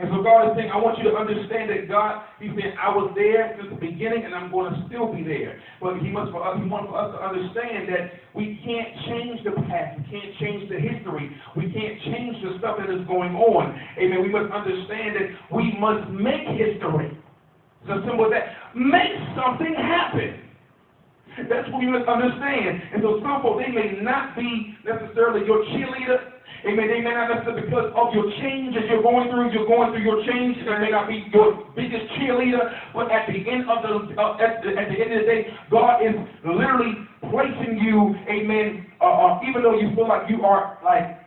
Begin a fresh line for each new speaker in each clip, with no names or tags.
And so God is saying, I want you to understand that God, He said, I was there since the beginning and I'm going to still be there. But He wants for us to understand that we can't change the past. We can't change the history. We can't change the stuff that is going on. Amen. We must understand that we must make history. It's as simple as that. Make something happen. That's what we must understand. And so some folks, they may not be necessarily your cheerleader. Amen. They may not necessarily because of your changes you're going through your change. They may not be your biggest cheerleader, but at the end of the day, God is literally placing you, amen. Even though you feel like you are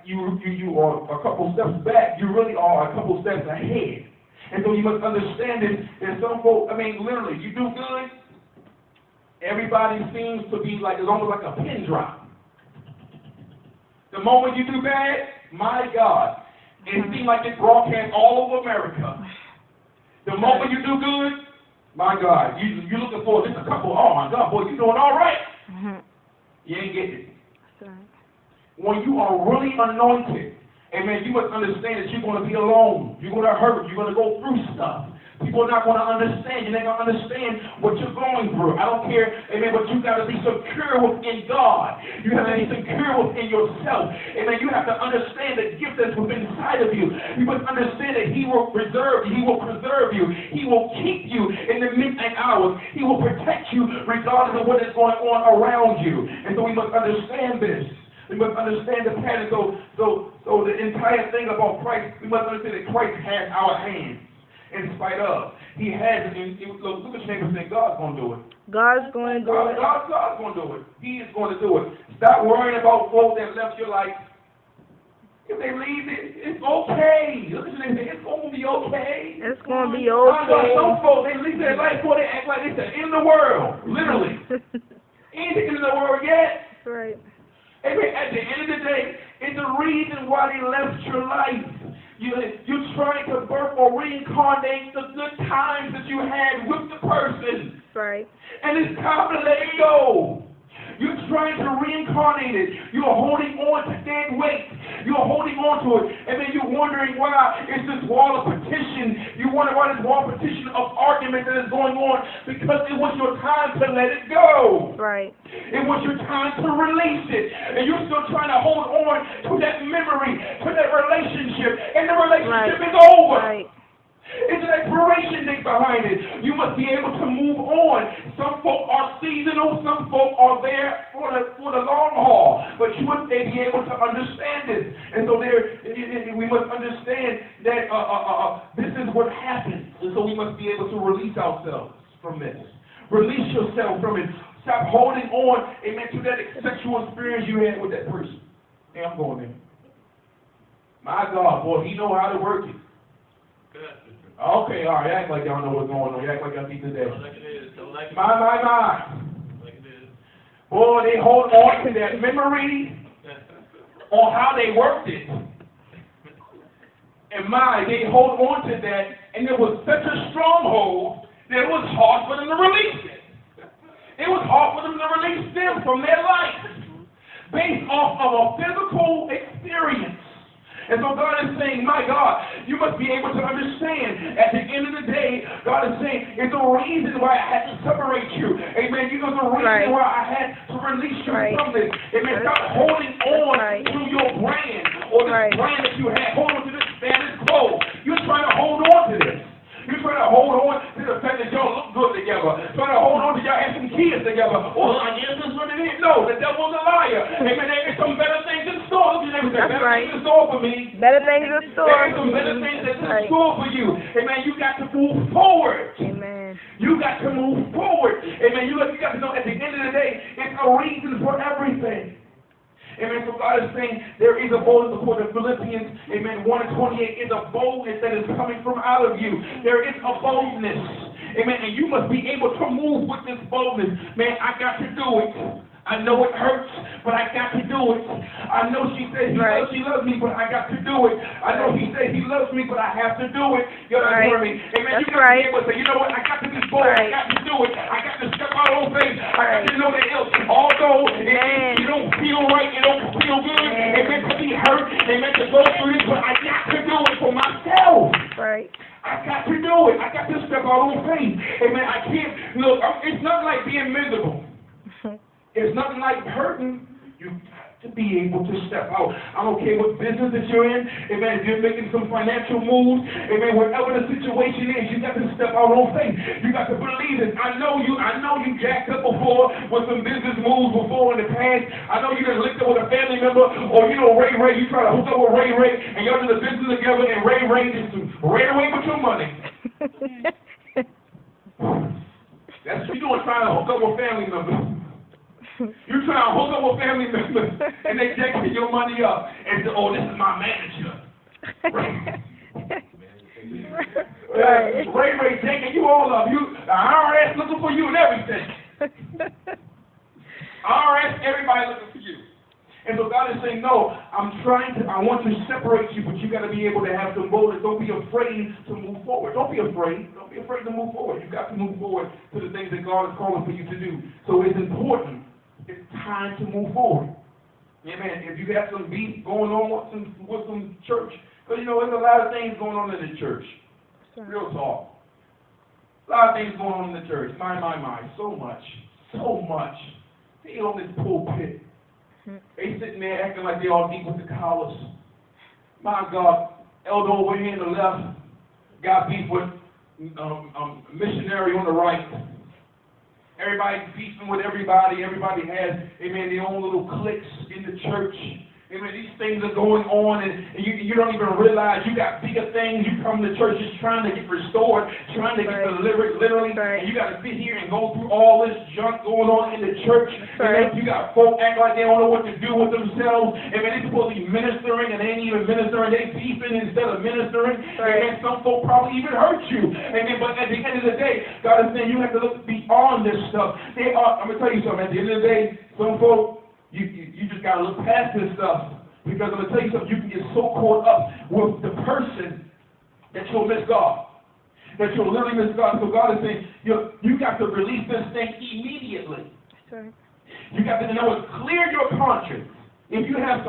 you are a couple steps back, you really are a couple steps ahead. And so you must understand this. And some folks, I mean, literally, you do good. Everybody seems to be like it's almost like a pin drop. The moment you do bad, my God, it seems like it's broadcast all over America. The moment you do good, my God, you're looking for just a couple. Oh my God, boy, you're doing all right. You ain't getting it. When you are really anointed, amen, you must understand that you're going to be alone. You're going to hurt. You're going to go through stuff. People are not going to understand. You're not going to understand what you're going through. I don't care, amen, but you got to be secure within God. You have to be secure within yourself. Amen. You have to understand the gift that's within inside of you. You must understand that He will preserve you. He will preserve you. He will keep you in the midnight hours. He will protect you regardless of what is going on around you. And so we must understand this. We must understand the pattern. So the entire thing about Christ, we must understand that Christ has our hands. In spite of, He has it. Look at your neighbor and say, God's going to do it.
God's going to do it.
God's going to do it. He is going to do it. Stop worrying about folks that left your life. If they leave it, it's okay. Look at your neighbor and say, it's going to be okay.
It's going to be okay.
Some folks, they leave their life before they act like it's the end of the world. Literally. Ain't the end of the world yet.
That's right.
Amen. At the end of the day, it's the reason why they left your life. You're trying to birth or reincarnate the good times that you had with the person.
Right.
And it's time to let it go. You're trying to reincarnate it. You're holding on to dead weight. You're holding on to it. And then you're wondering why it's this wall of petition. You wonder why this wall of petition of argument that is going on. Because it was your time to let it go.
Right.
It was your time to release it. And you're still trying to hold on to that memory, to that relationship. And the relationship is over.
Right.
It's an expiration date behind it. You must be able to move on. Some folk are seasonal. Some folk are there for the long haul. But you must be able to understand this. And so we must understand that this is what happens. And so we must be able to release ourselves from this. Release yourself from it. Stop holding on, amen, to that sexual experience you had with that person. Hey, I'm going there. My God, boy, He know how to work it. Okay, all right. Act like y'all know what's going on. Act like y'all see today. My. Like it is. Boy, they hold on to that memory on how they worked it. And they hold on to that, and it was such a stronghold that it was hard for them to release it. It was hard for them to release them from their life based off of a physical experience. And so God is saying, my God, you must be able to understand. At the end of the day, God is saying, it's the reason why I had to separate you. Amen. You know the reason why I had to release you from this. Amen. Stop holding on to your brand or this brand that you had. Hold on to this status quo. You're trying to hold on to this. You're trying to hold on to the fact that y'all look good together. Trying to hold on to y'all have some kids together. Oh, I guess that's what it is. No, the devil's a liar. Amen. There is some better things in store. Better things in store for me.
Better things in store.
There is some better things that's in store for you. Amen. You got to move forward.
Amen.
You got to move forward. Amen. You got to know at the end of the day, it's a reason for everything. Amen. So God is saying there is a boldness before the Philippians. Amen. 1:28 is a boldness that is coming from out of you. There is a boldness. Amen. And you must be able to move with this boldness. Man, I got to do it. I know it hurts, but I got to do it. I know she said she loves me, but I got to do it. I know he said he loves me, but I have to do it. You know what I mean? Amen. You got to be able to say, you know what? I got to be bold. I got to do it. I got to step out on faith. I got to know that although you don't feel right, you don't feel good, amen, to be hurt, amen, to go through this, but I got to do it for myself.
Right.
step out. I don't care what business that you're in. Amen. If you're making some financial moves, amen, whatever the situation is, you got to step out on faith. You got to believe it. I know you jacked up before with some business moves before in the past. I know you done linked up with a family member, or Ray, you try to hook up with Ray, and y'all do the business together, and Ray just ran away with your money. That's what you're doing, trying to hook up with family members. You're trying to hook up with family members, and they jacking your money up, and say, oh, this is my manager. Ray taking you all up. The IRS looking for you and everything. IRS, everybody looking for you. And so God is saying, no, I want to separate you, but you got to be able to have some boldness. Don't be afraid to move forward. Don't be afraid. Don't be afraid to move forward. You've got to move forward to the things that God is calling for you to do. So it's important. It's time to move forward. Amen. If you got some beef going on with some church, because there's a lot of things going on in the church. Real talk. A lot of things going on in the church. My. So much. They on this pulpit. They sitting there acting like they all deep with the collars. My God, elder over here on the left got beef with missionary on the right. Everybody's beefing with everybody. Everybody has, amen, their own little cliques in the church. Amen. These things are going on, and you don't even realize you got bigger things. You come to church just trying to get restored, trying to get delivered, literally, and you got to sit here and go through all this junk going on in the church. And you got folk act like they don't know what to do with themselves. And they're supposed to be ministering, and they ain't even ministering. They beefing instead of ministering. And some folk probably even hurt you. But at the end of the day, God is saying you have to look beyond this stuff. I'm going to tell you something. At the end of the day, some folk, you just got to look past this stuff, because I'm going to tell you something, you can get so caught up with the person that you'll miss God, that you'll literally miss God. So God is saying, you got to release this thing immediately. Sorry. You got to know it. Clear your conscience. If you have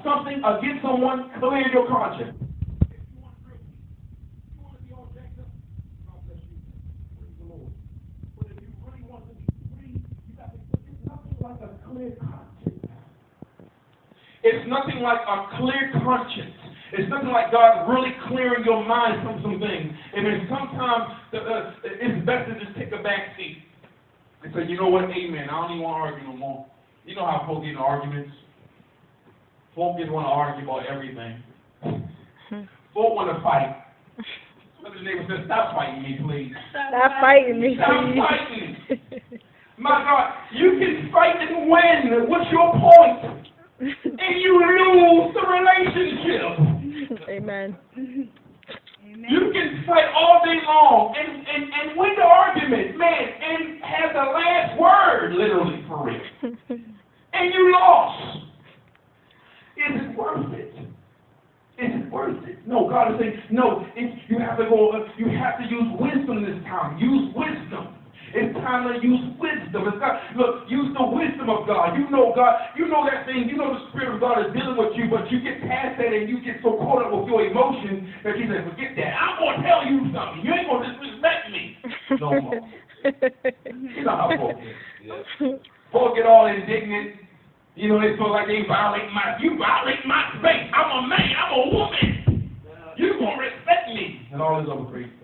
something against someone, clear your conscience. If you want to be all jacked up, God bless you. Praise the Lord. But if you really want to be free, you got to put nothing like a clear conscience. It's nothing like a clear conscience. It's nothing like God really clearing your mind from some things. And then sometimes it's best to just take a back seat and say, you know what, amen, I don't even want to argue no more. You know how folk get in arguments. Folk just want to argue about everything. Folk want to fight. Look at the neighbor says, stop fighting me, please.
Stop fighting me,
Stop fighting. My God, you can fight and win. What's your point? And you lose the relationship.
Amen.
You can fight all day long and win the argument, man, and have the last word, literally, for real. And you lost. Is it worth it? Is it worth it? No, God is saying, no, you have to use wisdom this time. Use wisdom. It's time to use wisdom. Look, use the wisdom of God. You know God. You know that thing. You know the Spirit of God is dealing with you, but you get past that and you get so caught up with your emotions that you say, forget that. I'm going to tell you something. You ain't going to disrespect me no more. You know how folk get. Yeah. Folk get all indignant. They feel like you violate my space. I'm a man. I'm a woman. You going to respect me. And all this other crazy.